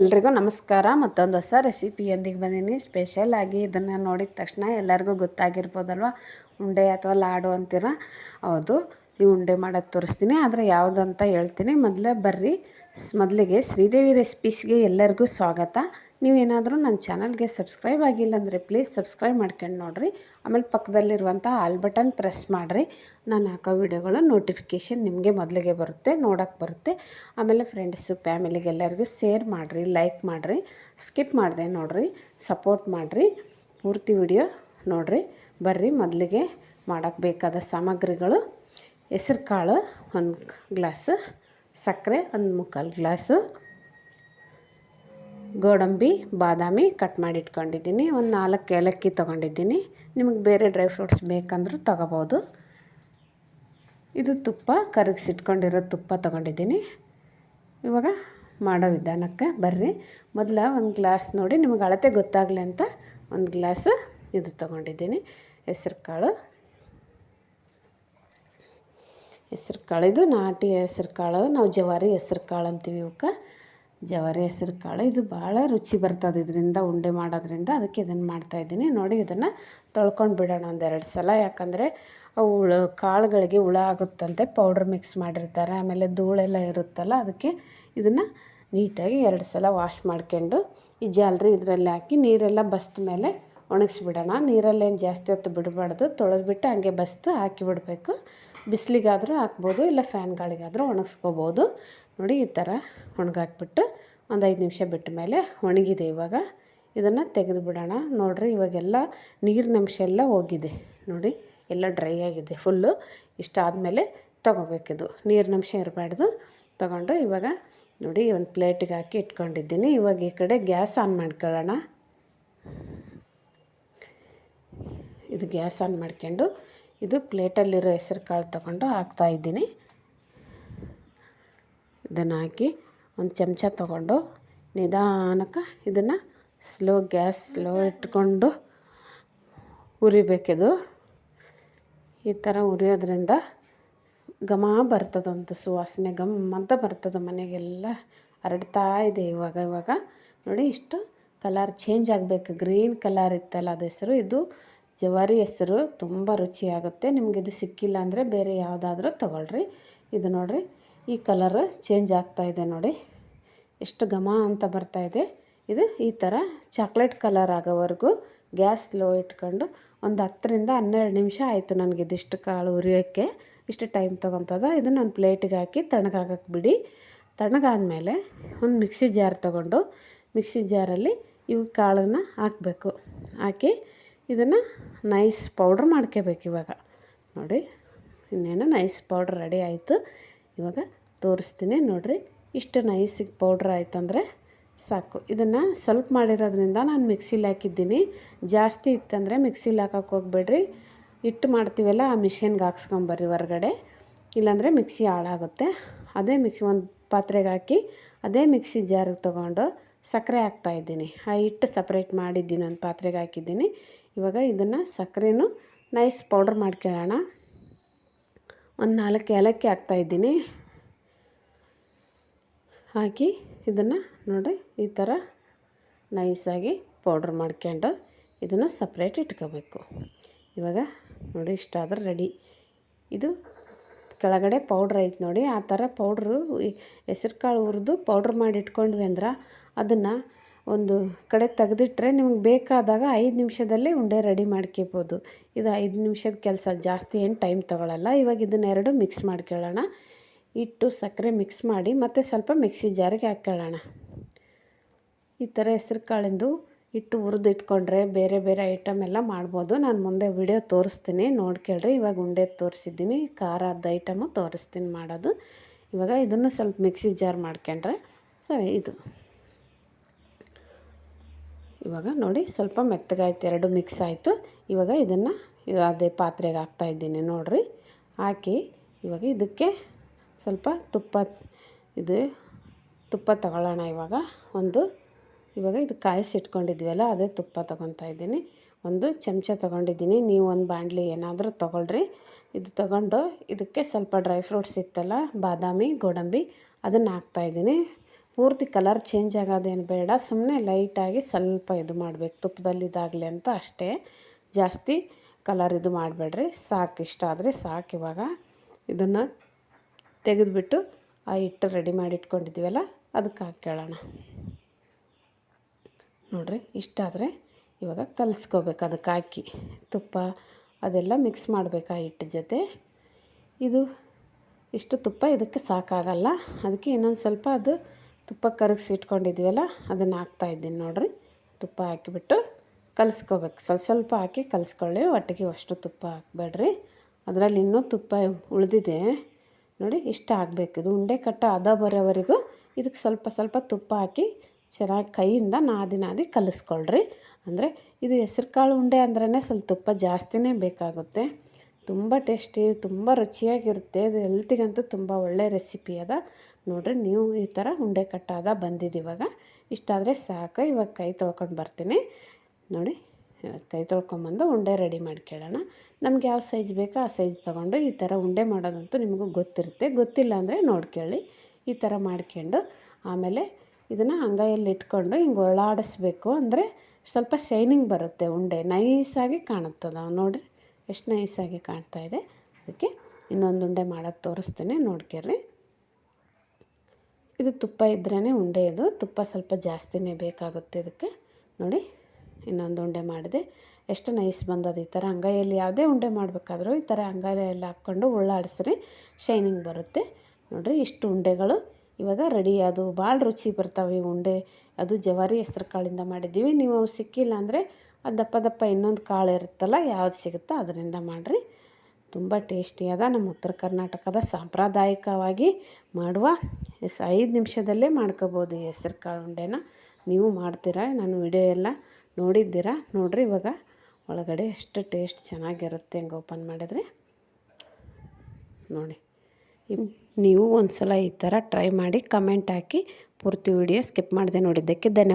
ಎಲ್ರಿಗೂ ನಮಸ್ಕಾರ. ಮತ್ತೊಂದು ಹೊಸ ರೆಸಿಪಿಯೊಂದಿಗೆ ಬಂದೀನಿ. ಸ್ಪೆಷಲ್ ಆಗಿ ಇದನ್ನು ನೋಡಿದ ತಕ್ಷಣ ಎಲ್ಲರಿಗೂ ಗೊತ್ತಾಗಿರ್ಬೋದಲ್ವ, ಉಂಡೆ ಅಥವಾ ಲಾಡು ಅಂತೀರ. ಹೌದು, ಈ ಉಂಡೆ ಮಾಡೋದು ತೋರಿಸ್ತೀನಿ, ಆದರೆ ಯಾವುದಂತ ಹೇಳ್ತೀನಿ. ಮೊದಲಿಗೆ ಶ್ರೀದೇವಿ ರೆಸಿಪೀಸ್ಗೆ ಎಲ್ಲರಿಗೂ ಸ್ವಾಗತ. ನೀವೇನಾದರೂ ನನ್ನ ಚಾನಲ್ಗೆ ಸಬ್ಸ್ಕ್ರೈಬ್ ಆಗಿಲ್ಲ ಅಂದರೆ ಪ್ಲೀಸ್ ಸಬ್ಸ್ಕ್ರೈಬ್ ಮಾಡ್ಕೊಂಡು ನೋಡಿರಿ. ಆಮೇಲೆ ಪಕ್ಕದಲ್ಲಿರುವಂಥ ಆಲ್ ಬಟನ್ ಪ್ರೆಸ್ ಮಾಡಿರಿ. ನಾನು ಹಾಕೋ ವಿಡಿಯೋಗಳು ನೋಟಿಫಿಕೇಷನ್ ನಿಮಗೆ ಮೊದಲಿಗೆ ಬರುತ್ತೆ, ನೋಡೋಕ್ಕೆ ಬರುತ್ತೆ. ಆಮೇಲೆ ಫ್ರೆಂಡ್ಸು ಫ್ಯಾಮಿಲಿಗೆ ಎಲ್ಲರಿಗೂ ಶೇರ್ ಮಾಡಿರಿ, ಲೈಕ್ ಮಾಡಿರಿ, ಸ್ಕಿಪ್ ಮಾಡಿದೆ ನೋಡಿರಿ, ಸಪೋರ್ಟ್ ಮಾಡಿರಿ, ಪೂರ್ತಿ ವಿಡಿಯೋ ನೋಡಿರಿ. ಬರ್ರಿ, ಮೊದಲಿಗೆ ಮಾಡೋಕ್ಕೆ ಬೇಕಾದ ಸಾಮಗ್ರಿಗಳು: ಹೆಸರು ಕಾಳು 1 ಗ್ಲಾಸು, ಸಕ್ಕರೆ 1/4 ಗ್ಲಾಸು, ಗೋಡಂಬಿ ಬಾದಾಮಿ ಕಟ್ ಮಾಡಿ ಇಟ್ಕೊಂಡಿದ್ದೀನಿ, ಒಂದು 4 ಏಲಕ್ಕಿ ತೊಗೊಂಡಿದ್ದೀನಿ. ನಿಮಗೆ ಬೇರೆ ಡ್ರೈ ಫ್ರೂಟ್ಸ್ ಬೇಕಂದ್ರೂ ತೊಗೋಬೋದು. ಇದು ತುಪ್ಪ, ಕರಗಿಸಿಟ್ಕೊಂಡಿರೋ ತುಪ್ಪ ತೊಗೊಂಡಿದ್ದೀನಿ. ಇವಾಗ ಮಾಡೋ ವಿಧಾನಕ್ಕೆ ಬರ್ರಿ. ಮೊದಲ 1 ಗ್ಲಾಸ್ ನೋಡಿ, ನಿಮಗೆ ಅಳತೆ ಗೊತ್ತಾಗಲಿ ಅಂತ 1 ಗ್ಲಾಸ್ ಇದು ತೊಗೊಂಡಿದ್ದೀನಿ. ಹೆಸರು ಕಾಳು ಇದು ನಾಟಿ ಹೆಸರು ಕಾಳು. ನಾವು ಜವಾರಿ ಹೆಸರು ಕಾಳು ಅಂತೀವಿ ಇವಕ್ಕೆ. ಜವಾರಿ ಹೆಸರು ಕಾಳು ಇದು ಭಾಳ ರುಚಿ ಬರ್ತದೆ ಇದರಿಂದ, ಉಂಡೆ ಮಾಡೋದ್ರಿಂದ. ಅದಕ್ಕೆ ಇದನ್ನು ಮಾಡ್ತಾಯಿದ್ದೀನಿ. ನೋಡಿ, ಇದನ್ನು ತೊಳ್ಕೊಂಡು ಬಿಡೋಣ 1-2 ಸಲ. ಯಾಕಂದರೆ ಅವು ಕಾಳುಗಳಿಗೆ ಹುಳ ಆಗುತ್ತಂತೆ, ಪೌಡ್ರ್ ಮಿಕ್ಸ್ ಮಾಡಿರ್ತಾರೆ, ಆಮೇಲೆ ಧೂಳೆಲ್ಲ ಇರುತ್ತಲ್ಲ. ಅದಕ್ಕೆ ಇದನ್ನು ನೀಟಾಗಿ 2 ಸಲ ವಾಶ್ ಮಾಡ್ಕೊಂಡು ಈ ಜಾಲರಿ ಇದರಲ್ಲಿ ಹಾಕಿ ನೀರೆಲ್ಲ ಬಸ್ದ ಮೇಲೆ ಒಣಗಿಸ್ಬಿಡೋಣ. ನೀರಲ್ಲೇನು ಜಾಸ್ತಿ ಹೊತ್ತು ಬಿಡಬಾರ್ದು, ತೊಳೆದ್ಬಿಟ್ಟು ಹಂಗೆ ಬಸ್ದು ಹಾಕಿಬಿಡಬೇಕು. ಬಿಸಿಲಿಗಾದರೂ ಹಾಕ್ಬೋದು, ಇಲ್ಲ ಫ್ಯಾನ್ ಗಾಳಿಗಾದರೂ ಒಣಗಿಸ್ಕೋಬೋದು. ನೋಡಿ, ಈ ಥರ ಒಣಗಾಕ್ಬಿಟ್ಟು ಒಂದು 5 ನಿಮಿಷ ಬಿಟ್ಟ ಮೇಲೆ ಒಣಗಿದೆ. ಇವಾಗ ಇದನ್ನು ತೆಗೆದು ಬಿಡೋಣ. ನೋಡಿರಿ, ಇವಾಗೆಲ್ಲ ನೀರಿನ ಅಂಶ ಎಲ್ಲ ಹೋಗಿದೆ. ನೋಡಿ, ಎಲ್ಲ ಡ್ರೈ ಆಗಿದೆ ಫುಲ್ಲು. ಇಷ್ಟಾದಮೇಲೆ ತೊಗೋಬೇಕಿದು, ನೀರಿನ ಅಂಶ ಇರಬಾರ್ದು. ತೊಗೊಂಡು ಇವಾಗ ನೋಡಿ, ಒಂದು ಪ್ಲೇಟಿಗೆ ಹಾಕಿ ಇಟ್ಕೊಂಡಿದ್ದೀನಿ. ಇವಾಗ ಈ ಕಡೆ ಗ್ಯಾಸ್ ಆನ್ ಮಾಡ್ಕೊಳ್ಳೋಣ. ಇದು ಗ್ಯಾಸ್ ಆನ್ ಮಾಡ್ಕೊಂಡು ಇದು ಪ್ಲೇಟಲ್ಲಿರೋ ಹೆಸರು ಕಾಳು ತೊಗೊಂಡು ಹಾಕ್ತಾಯಿದ್ದೀನಿ. ಇದನ್ನು ಹಾಕಿ ಒಂದು ಚಮಚ ತೊಗೊಂಡು ನಿಧಾನಕ್ಕೆ ಇದನ್ನು ಗ್ಯಾಸ್ ಸ್ಲೋ ಇಟ್ಕೊಂಡು ಹುರಿಬೇಕಿದು. ಈ ಥರ ಹುರಿಯೋದ್ರಿಂದ ಘಮ ಬರ್ತದಂತ, ಸುವಾಸನೆ ಅಂತ ಬರ್ತದೆ, ಮನೆಗೆಲ್ಲ ಹರಡ್ತಾ ಇದೆ. ಇವಾಗ ನೋಡಿ, ಇಷ್ಟು ಕಲರ್ ಚೇಂಜ್ ಆಗಬೇಕು. ಗ್ರೀನ್ ಕಲರ್ ಇತ್ತಲ್ಲ, ಅದು ಹೆಸರು. ಇದು ಜವಾರಿ ಹೆಸರು, ತುಂಬ ರುಚಿಯಾಗುತ್ತೆ. ನಿಮಗೆ ಇದು ಸಿಕ್ಕಿಲ್ಲ ಅಂದರೆ ಬೇರೆ ಯಾವುದಾದ್ರೂ ತೊಗೊಳ್ರಿ. ಇದು ನೋಡಿರಿ, ಈ ಕಲರ್ ಚೇಂಜ್ ಆಗ್ತಾಯಿದೆ ನೋಡಿ, ಎಷ್ಟು ಘಮ ಅಂತ ಬರ್ತಾಯಿದೆ. ಇದು ಈ ಥರ ಚಾಕ್ಲೇಟ್ ಕಲರ್ ಆಗೋವರೆಗೂ ಗ್ಯಾಸ್ ಲೋ ಇಟ್ಕೊಂಡು ಒಂದು 10-12 ನಿಮಿಷ ಆಯಿತು ನನಗೆ ಇದಿಷ್ಟು ಕಾಳು ಹುರಿಯೋಕ್ಕೆ. ಇಷ್ಟು ಟೈಮ್ ತೊಗೊತದ. ಇದನ್ನು ಒಂದು ಪ್ಲೇಟಿಗೆ ಹಾಕಿ ತಣ್ಣಗಾಗಕ್ಕೆ ಬಿಡಿ. ತಣ್ಣಗಾದ್ಮೇಲೆ ಒಂದು ಮಿಕ್ಸಿ ಜಾರ್ ತೊಗೊಂಡು ಮಿಕ್ಸಿ ಜಾರಲ್ಲಿ ಇವು ಕಾಳನ್ನು ಹಾಕಬೇಕು. ಹಾಕಿ ಇದನ್ನು ನೈಸ್ ಪೌಡ್ರ್ ಮಾಡ್ಕೋಬೇಕು. ಇವಾಗ ನೋಡಿ, ಇನ್ನೇನು ನೈಸ್ ಪೌಡ್ರ್ ರೆಡಿ ಆಯಿತು. ಇವಾಗ ತೋರಿಸ್ತೀನಿ ನೋಡಿರಿ. ಇಷ್ಟು ನೈಸಿಗೆ ಪೌಡ್ರ್ ಆಯ್ತಂದರೆ ಸಾಕು. ಇದನ್ನು ಸ್ವಲ್ಪ ಮಾಡಿರೋದ್ರಿಂದ ನಾನು ಮಿಕ್ಸಿಲಿ ಹಾಕಿದ್ದೀನಿ. ಜಾಸ್ತಿ ಇತ್ತಂದರೆ ಮಿಕ್ಸಿಲಿ ಹಾಕೋಕ್ಕೆ ಹೋಗ್ಬೇಡ್ರಿ. ಹಿಟ್ಟು ಮಾಡ್ತೀವಲ್ಲ, ಆ ಮಿಷಿನ್ಗೆ ಹಾಕ್ಸ್ಕೊಂಬರ್ರಿ ಹೊರಗಡೆ, ಇಲ್ಲಾಂದರೆ ಮಿಕ್ಸಿ ಹಾಳಾಗುತ್ತೆ. ಅದೇ ಒಂದು ಪಾತ್ರೆಗೆ ಹಾಕಿ ಅದೇ ಮಿಕ್ಸಿ ಜಾರಿಗೆ ತೊಗೊಂಡು ಸಕ್ಕರೆ ಹಾಕ್ತಾಯಿದ್ದೀನಿ. ಆ ಹಿಟ್ಟು ಸಪ್ರೇಟ್ ಮಾಡಿದ್ದೀನಿ, ಒಂದು ಪಾತ್ರೆಗೆ ಹಾಕಿದ್ದೀನಿ. ಇವಾಗ ಇದನ್ನು ಸಕ್ಕರೆನೂ ನೈಸ್ ಪೌಡ್ರ್ ಮಾಡ್ಕೊಳ್ಳೋಣ. ಒಂದು 4 ಏಲಕ್ಕಿ ಹಾಕ್ತಾಯಿದ್ದೀನಿ. ಹಾಕಿ ಇದನ್ನು ನೋಡಿ, ಈ ಥರ ನೈಸಾಗಿ ಪೌಡ್ರ್ ಮಾಡ್ಕೊಂಡು ಇದನ್ನು ಸಪ್ರೇಟ್ ಇಟ್ಕೋಬೇಕು. ಇವಾಗ ನೋಡಿ, ಇಷ್ಟಾದ್ರೆ ರೆಡಿ. ಇದು ಕೆಳಗಡೆ ಪೌಡ್ರ್ ಐತೆ ನೋಡಿ, ಆ ಥರ ಪೌಡ್ರು ಹೆಸರು ಕಾಳು ಹುರಿದು ಪೌಡ್ರ್ ಮಾಡಿ ಇಟ್ಕೊಂಡ್ವಿ ಅಂದ್ರೆ ಅದನ್ನು ಒಂದು ಕಡೆ ತೆಗೆದಿಟ್ರೆ ನಿಮ್ಗೆ ಬೇಕಾದಾಗ 5 ನಿಮಿಷದಲ್ಲಿ ಉಂಡೆ ರೆಡಿ ಮಾಡ್ಕೋಬೋದು. ಇದು 5 ನಿಮಿಷದ ಕೆಲಸ, ಜಾಸ್ತಿ ಏನು ಟೈಮ್ ತೊಗೊಳ್ಳಲ್ಲ. ಇವಾಗ ಇದನ್ನೆರಡು ಮಿಕ್ಸ್ ಮಾಡ್ಕೊಳ್ಳೋಣ. ಹಿಟ್ಟು ಸಕ್ಕರೆ ಮಿಕ್ಸ್ ಮಾಡಿ ಮತ್ತೆ ಸ್ವಲ್ಪ ಮಿಕ್ಸಿ ಜಾರಿಗೆ ಹಾಕ್ಕೊಳ್ಳೋಣ. ಈ ಥರ ಹೆಸರು ಕಾಳಿಂದು ಹಿಟ್ಟು ಹುರಿದು ಇಟ್ಕೊಂಡ್ರೆ ಬೇರೆ ಬೇರೆ ಐಟಮ್ ಎಲ್ಲ ಮಾಡ್ಬೋದು. ನಾನು ಮುಂದೆ ವಿಡಿಯೋ ತೋರಿಸ್ತೀನಿ, ನೋಡ್ಕೊಳ್ರಿ. ಇವಾಗ ಉಂಡೆ ತೋರಿಸಿದ್ದೀನಿ, ಖಾರದ ಐಟಮು ತೋರಿಸ್ತೀನಿ ಮಾಡೋದು. ಇವಾಗ ಇದನ್ನು ಸ್ವಲ್ಪ ಮಿಕ್ಸಿ ಜಾರ್ ಮಾಡ್ಕೊಂಡ್ರೆ ಸರಿ. ಇದು ಇವಾಗ ನೋಡಿ, ಸ್ವಲ್ಪ ಮೆತ್ತಗಾಯ್ತು, 2 ಮಿಕ್ಸ್ ಆಯಿತು. ಇವಾಗ ಇದನ್ನು ಅದೇ ಪಾತ್ರೆಗೆ ಹಾಕ್ತಾಯಿದ್ದೀನಿ ನೋಡಿರಿ. ಹಾಕಿ ಇವಾಗ ಇದಕ್ಕೆ ಸ್ವಲ್ಪ ತುಪ್ಪ ತಗೊಳ್ಳೋಣ. ಇವಾಗ ಇದು ಕಾಯಿಸಿಟ್ಕೊಂಡಿದ್ವಲ್ಲ, ಅದೇ ತುಪ್ಪ ತೊಗೊತಾ ಇದ್ದೀನಿ. 1 ಚಮಚ ತೊಗೊಂಡಿದ್ದೀನಿ. ನೀವು ಒಂದು ಬಾಣಲಿ ಏನಾದರೂ ತೊಗೊಳ್ರಿ. ಇದು ತೊಗೊಂಡು ಇದಕ್ಕೆ ಸ್ವಲ್ಪ ಡ್ರೈ ಫ್ರೂಟ್ಸ್ ಇತ್ತಲ್ಲ, ಬಾದಾಮಿ ಗೋಡಂಬಿ, ಅದನ್ನು ಹಾಕ್ತಾಯಿದ್ದೀನಿ. ಪೂರ್ತಿ ಕಲರ್ ಚೇಂಜ್ ಆಗೋದೇನು ಬೇಡ, ಸುಮ್ಮನೆ ಲೈಟಾಗಿ ಸ್ವಲ್ಪ ಇದು ಮಾಡಬೇಕು, ತುಪ್ಪದಲ್ಲಿ ಇದಾಗಲಿ ಅಂತ ಅಷ್ಟೇ. ಜಾಸ್ತಿ ಕಲರ್ ಇದು ಮಾಡಬೇಡ್ರಿ, ಸಾಕು. ಇಷ್ಟ ಆದರೆ ಸಾಕು. ಇವಾಗ ಇದನ್ನು ತೆಗೆದುಬಿಟ್ಟು ಆ ಹಿಟ್ಟು ರೆಡಿ ಮಾಡಿ ಇಟ್ಕೊಂಡಿದ್ದೀವಲ್ಲ ಅದಕ್ಕೆ ಹಾಕ್ಕೊಳ್ಳೋಣ. ನೋಡಿರಿ, ಇಷ್ಟಾದರೆ ಇವಾಗ ಕಲಿಸ್ಕೋಬೇಕು. ಅದಕ್ಕೆ ಹಾಕಿ ತುಪ್ಪ ಅದೆಲ್ಲ ಮಿಕ್ಸ್ ಮಾಡಬೇಕು ಆ ಹಿಟ್ಟು ಜೊತೆ. ಇದು ಇಷ್ಟು ತುಪ್ಪ ಇದಕ್ಕೆ ಸಾಕಾಗಲ್ಲ, ಅದಕ್ಕೆ ಇನ್ನೊಂದು ಸ್ವಲ್ಪ ಅದು ತುಪ್ಪ ಕರಗಿಸಿ ಇಟ್ಕೊಂಡಿದ್ವಲ್ಲ ಅದನ್ನು ಹಾಕ್ತಾಯಿದ್ದೀನಿ. ನೋಡಿರಿ, ತುಪ್ಪ ಹಾಕಿಬಿಟ್ಟು ಕಲಿಸ್ಕೋಬೇಕು. ಸ್ವಲ್ಪ ಹಾಕಿ ಕಲಿಸ್ಕೊಳ್ಳಿ, ಒಟ್ಟಿಗೆ ಅಷ್ಟು ತುಪ್ಪ ಹಾಕಬೇಡ್ರಿ. ಅದರಲ್ಲಿ ಇನ್ನೂ ತುಪ್ಪ ಉಳಿದಿದೆ ನೋಡಿ. ಇಷ್ಟ ಆಗಬೇಕು. ಇದು ಉಂಡೆ ಕಟ್ಟ ಹದ ಬರೋವರೆಗೂ ಇದಕ್ಕೆ ಸ್ವಲ್ಪ ಸ್ವಲ್ಪ ತುಪ್ಪ ಹಾಕಿ ಚೆನ್ನಾಗಿ ಕೈಯಿಂದ ನಾದಿ ಕಲಿಸ್ಕೊಳ್ರಿ. ಅಂದರೆ ಇದು ಹೆಸ್ರು ಕಾಳು ಉಂಡೆ ಅಂದ್ರೇ ಸ್ವಲ್ಪ ತುಪ್ಪ ಜಾಸ್ತಿನೇ ಬೇಕಾಗುತ್ತೆ. ತುಂಬ ಟೇಸ್ಟಿ, ತುಂಬ ರುಚಿಯಾಗಿರುತ್ತೆ. ಇದು ಹೆಲ್ತಿಗಂತೂ ತುಂಬ ಒಳ್ಳೆ ರೆಸಿಪಿ ಅದ. ನೋಡಿರಿ, ನೀವು ಈ ಥರ ಉಂಡೆ ಕಟ್ಟಾದ ಬಂದಿದ್ದು. ಇವಾಗ ಇಷ್ಟಾದರೆ ಸಾಕು. ಇವಾಗ ಕೈ ತೊಳ್ಕೊಂಡು ಬರ್ತೀನಿ ನೋಡಿ. ಕೈ ತೊಳ್ಕೊಂಬಂದು ಉಂಡೆ ರೆಡಿ ಮಾಡ್ಕೊಳ್ಳೋಣ. ನಮ್ಗೆ ಯಾವ ಸೈಜ್ ಬೇಕೋ ಆ ಸೈಜ್ ತೊಗೊಂಡು ಈ ಥರ ಉಂಡೆ ಮಾಡೋದಂತೂ ನಿಮಗೂ ಗೊತ್ತಿರುತ್ತೆ. ಗೊತ್ತಿಲ್ಲ ಅಂದರೆ ನೋಡ್ಕೊಳ್ಳಿ. ಈ ಥರ ಮಾಡ್ಕೊಂಡು ಆಮೇಲೆ ಇದನ್ನು ಅಂಗೈಯಲ್ಲಿ ಇಟ್ಕೊಂಡು ಹಿಂಗೆ ಒಳ್ಳಾಡಿಸ್ಬೇಕು. ಅಂದರೆ ಸ್ವಲ್ಪ ಶೈನಿಂಗ್ ಬರುತ್ತೆ, ಉಂಡೆ ನೈಸಾಗಿ ಕಾಣುತ್ತದೆ. ನೋಡಿರಿ ಎಷ್ಟು ನೈಸಾಗಿ ಕಾಣ್ತಾಯಿದೆ. ಅದಕ್ಕೆ ಇನ್ನೊಂದು ಉಂಡೆ ಮಾಡೋದು ತೋರಿಸ್ತೀನಿ, ನೋಡ್ಕೊಳ್ರಿ. ಇದು ತುಪ್ಪ ಇದ್ರೇ ಉಂಡೆ, ಇದು ತುಪ್ಪ ಸ್ವಲ್ಪ ಜಾಸ್ತಿನೇ ಬೇಕಾಗುತ್ತೆ ಇದಕ್ಕೆ. ನೋಡಿ, ಇನ್ನೊಂದು ಉಂಡೆ ಮಾಡಿದೆ, ಎಷ್ಟು ನೈಸ್ ಬಂದದು. ಈ ಥರ ಅಂಗೈಯಲ್ಲಿ ಯಾವುದೇ ಉಂಡೆ ಮಾಡಬೇಕಾದ್ರೂ ಈ ಥರ ಅಂಗೈಯಲ್ಲಿ ಹಾಕ್ಕೊಂಡು ಉಳ್ಳಾಡಿಸ್ರಿ, ಶೈನಿಂಗ್ ಬರುತ್ತೆ. ನೋಡಿರಿ, ಇಷ್ಟು ಉಂಡೆಗಳು ಇವಾಗ ರೆಡಿ. ಅದು ಭಾಳ ರುಚಿ ಬರ್ತಾವೆ ಈ ಉಂಡೆ. ಅದು ಜವಾರಿ ಹೆಸ್ರು ಕಾಳಿಂದ ಮಾಡಿದ್ದೀವಿ. ನೀವು ಸಿಕ್ಕಿಲ್ಲ ಅಂದರೆ ಅದು ದಪ್ಪ ದಪ್ಪ ಇನ್ನೊಂದು ಕಾಳು ಇರುತ್ತಲ್ಲ, ಯಾವ್ದು ಸಿಗುತ್ತೋ ಅದರಿಂದ ಮಾಡಿರಿ. ತುಂಬ ಟೇಸ್ಟಿಯಾದ ನಮ್ಮ ಉತ್ತರ ಕರ್ನಾಟಕದ ಸಾಂಪ್ರದಾಯಿಕವಾಗಿ ಮಾಡುವ 5 ನಿಮಿಷದಲ್ಲೇ ಮಾಡ್ಕೋಬೋದು ಈ ಹೆಸ್ರು ಕಾಳು ಉಂಡೆನ. ನೀವು ಮಾಡ್ತೀರಾ, ನಾನು ವಿಡಿಯೋ ಎಲ್ಲ ನೋಡಿದ್ದೀರಾ. ನೋಡಿರಿ, ಇವಾಗ ಒಳಗಡೆ ಎಷ್ಟು ಟೇಸ್ಟ್ ಚೆನ್ನಾಗಿರುತ್ತೆ ಹೆಂಗೆ ಓಪನ್ ಮಾಡಿದ್ರೆ. ನೋಡಿ, ನೀವು ಒಂದು ಸಲ ಈ ಥರ ಟ್ರೈ ಮಾಡಿ ಕಮೆಂಟ್ ಹಾಕಿ. ಪೂರ್ತಿ ವಿಡಿಯೋ ಸ್ಕಿಪ್ ಮಾಡಿದೆ ನೋಡಿದ್ದಕ್ಕೆ ಧನ್ಯವಾದ.